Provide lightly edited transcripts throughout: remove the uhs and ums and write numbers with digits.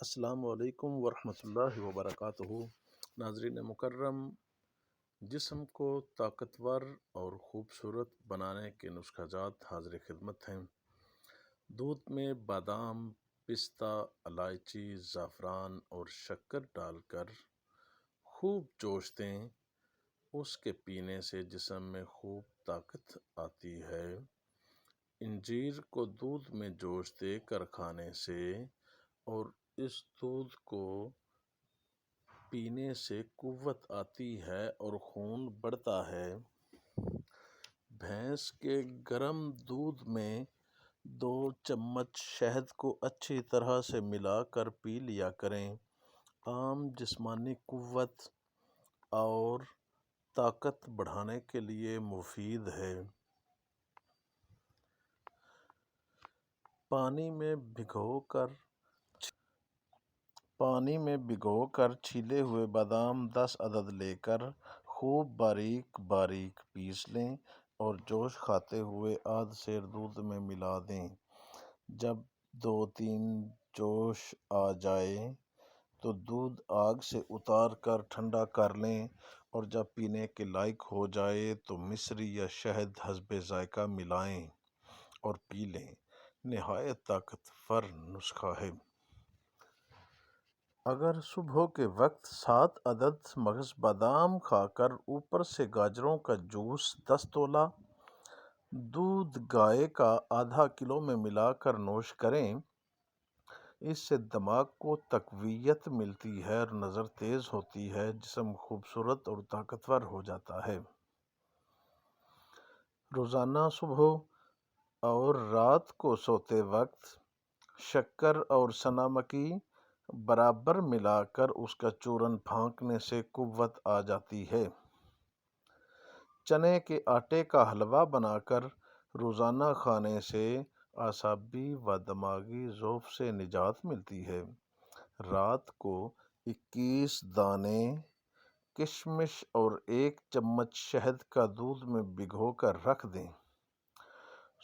السلام علیکم ورحمۃ اللہ وبرکاتہ۔ ناظرین مکرم، جسم کو طاقتور اور خوبصورت بنانے کے نسخہ جات حاضر خدمت ہیں۔ دودھ میں بادام، پستہ، الائچی، زعفران اور شکر ڈال کر خوب جوش دیں۔ اس کے پینے سے جسم میں خوب طاقت آتی ہے۔ انجیر کو دودھ میں جوش دے کر کھانے سے اور اس دودھ کو پینے سے قوت آتی ہے اور خون بڑھتا ہے۔ بھینس کے گرم دودھ میں 2 چمچ شہد کو اچھی طرح سے ملا کر پی لیا کریں۔ عام جسمانی قوت اور طاقت بڑھانے کے لیے مفید ہے۔ پانی میں بھگو کر چھیلے ہوئے بادام 10 عدد لے کر خوب باریک باریک پیس لیں اور جوش کھاتے ہوئے آدھ سیر دودھ میں ملا دیں۔ جب 2-3 جوش آ جائے تو دودھ آگ سے اتار کر ٹھنڈا کر لیں اور جب پینے کے لائق ہو جائے تو مصری یا شہد حسب ذائقہ ملائیں اور پی لیں۔ نہایت طاقتور نسخہ ہے۔ اگر صبح کے وقت 7 عدد مغز بادام کھا کر اوپر سے گاجروں کا جوس 10 تولہ دودھ گائے کا ½ کلو میں ملا کر نوش کریں، اس سے دماغ کو تقویت ملتی ہے اور نظر تیز ہوتی ہے، جسم خوبصورت اور طاقتور ہو جاتا ہے۔ روزانہ صبح اور رات کو سوتے وقت شکر اور سنا مکی برابر ملا کر اس کا چورن پھانکنے سے قوت آ جاتی ہے۔ چنے کے آٹے کا حلوہ بنا کر روزانہ کھانے سے اعصابی و دماغی ضعف سے نجات ملتی ہے۔ رات کو 21 دانے کشمش اور 1 چمچ شہد کا دودھ میں بھگو کر رکھ دیں۔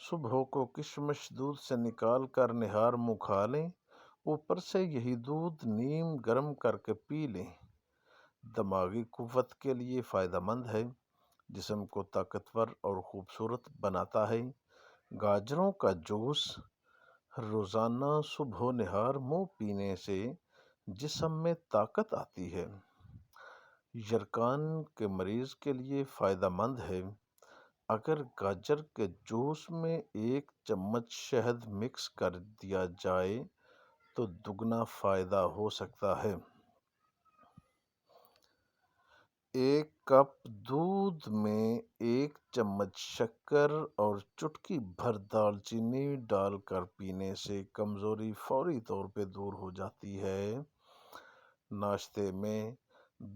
صبح کو کشمش دودھ سے نکال کر نہار منہ کھا لیں، اوپر سے یہی دودھ نیم گرم کر کے پی لیں۔ دماغی قوت کے لیے فائدہ مند ہے، جسم کو طاقتور اور خوبصورت بناتا ہے۔ گاجروں کا جوس روزانہ صبح نہار منہ پینے سے جسم میں طاقت آتی ہے۔ یرقان کے مریض کے لیے فائدہ مند ہے۔ اگر گاجر کے جوس میں 1 چمچ شہد مکس کر دیا جائے تو دگنا فائدہ ہو سکتا ہے۔ 1 کپ دودھ میں 1 چمچ شکر اور چٹکی بھر دال چینی ڈال کر پینے سے کمزوری فوری طور پہ دور ہو جاتی ہے۔ ناشتے میں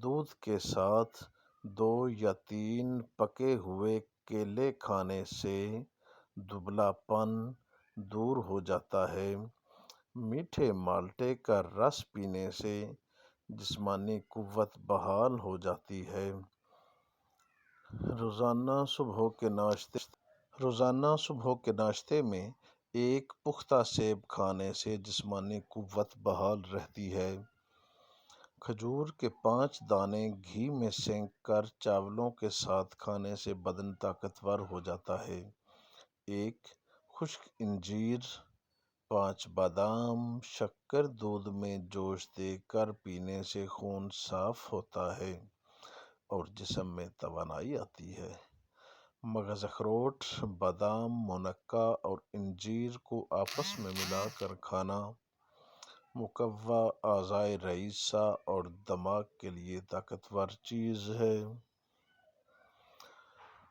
دودھ کے ساتھ 2 یا 3 پکے ہوئے کیلے کھانے سے دبلا پن دور ہو جاتا ہے۔ میٹھے مالٹے کا رس پینے سے جسمانی قوت بحال ہو جاتی ہے۔ روزانہ صبح کے ناشتے میں 1 پختہ سیب کھانے سے جسمانی قوت بحال رہتی ہے۔ کھجور کے 5 دانے گھی میں سینک کر چاولوں کے ساتھ کھانے سے بدن طاقتور ہو جاتا ہے۔ 1 خشک انجیر، 5 بادام، شکر دودھ میں جوش دے کر پینے سے خون صاف ہوتا ہے اور جسم میں توانائی آتی ہے۔ مغز اخروٹ، بادام، منقع اور انجیر کو آپس میں ملا کر کھانا مقوی اعضائے رئیسہ اور دماغ کے لیے طاقتور چیز ہے۔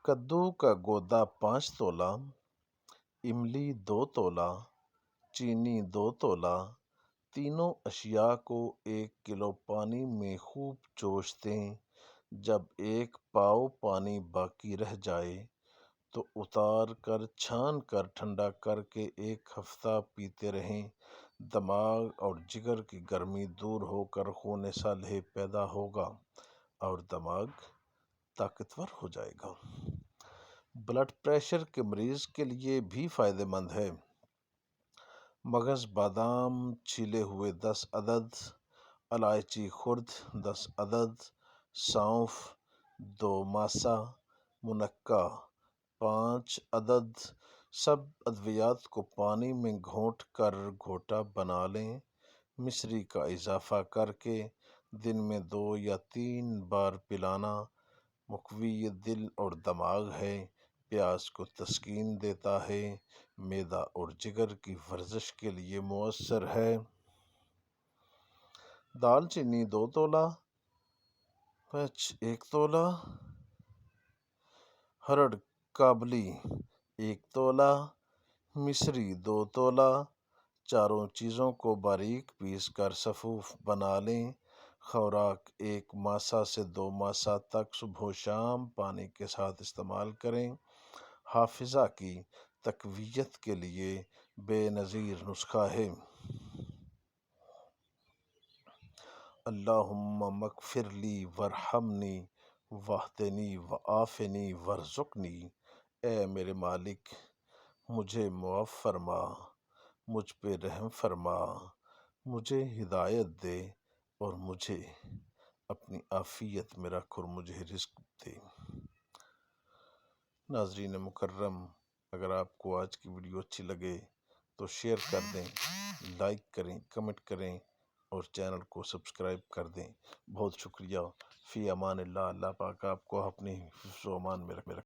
کدو کا گودا 5 تولہ، املی 2 تولہ، چینی 2 تولہ، تینوں اشیاء کو 1 کلو پانی میں خوب جوش دیں۔ جب 1 پاؤ پانی باقی رہ جائے تو اتار کر چھان کر ٹھنڈا کر کے 1 ہفتہ پیتے رہیں۔ دماغ اور جگر کی گرمی دور ہو کر خون صالح پیدا ہوگا اور دماغ طاقتور ہو جائے گا۔ بلڈ پریشر کے مریض کے لیے بھی فائدہ مند ہے۔ مغز بادام چھیلے ہوئے 10 عدد، الائچی خرد 10 عدد، سونف 2 ماسہ، منقع 5 عدد۔ سب ادویات کو پانی میں گھونٹ کر گھوٹا بنا لیں۔ مصری کا اضافہ کر کے دن میں 2 یا 3 بار پلانا مقوی دل اور دماغ ہے۔ پیاز کو تسکین دیتا ہے، معدہ اور جگر کی ورزش کے لیے مؤثر ہے۔ دال چینی 2 تولہ، مرچ 1 تولہ، ہرڑ کابلی 1 تولہ، مصری 2 تولہ۔ چاروں چیزوں کو باریک پیس کر صفوف بنا لیں۔ خوراک 1 ماسہ سے 2 ماسہ تک صبح و شام پانی کے ساتھ استعمال کریں۔ حافظہ کی تقویت کے لیے بے نظیر نسخہ ہے۔ اللہم مغفر لی وارحمنی واہدنی وعافنی وارزقنی۔ اے میرے مالک، مجھے معاف فرما، مجھ پہ رحم فرما، مجھے ہدایت دے اور مجھے اپنی عافیت میں رکھ اور مجھے رزق دے۔ ناظرین مکرم، اگر آپ کو آج کی ویڈیو اچھی لگے تو شیئر کر دیں، لائک کریں، کمنٹ کریں اور چینل کو سبسکرائب کر دیں۔ بہت شکریہ۔ فی امان اللہ۔ اللہ پاک آپ کو اپنی حفظ و امان میں رکھے۔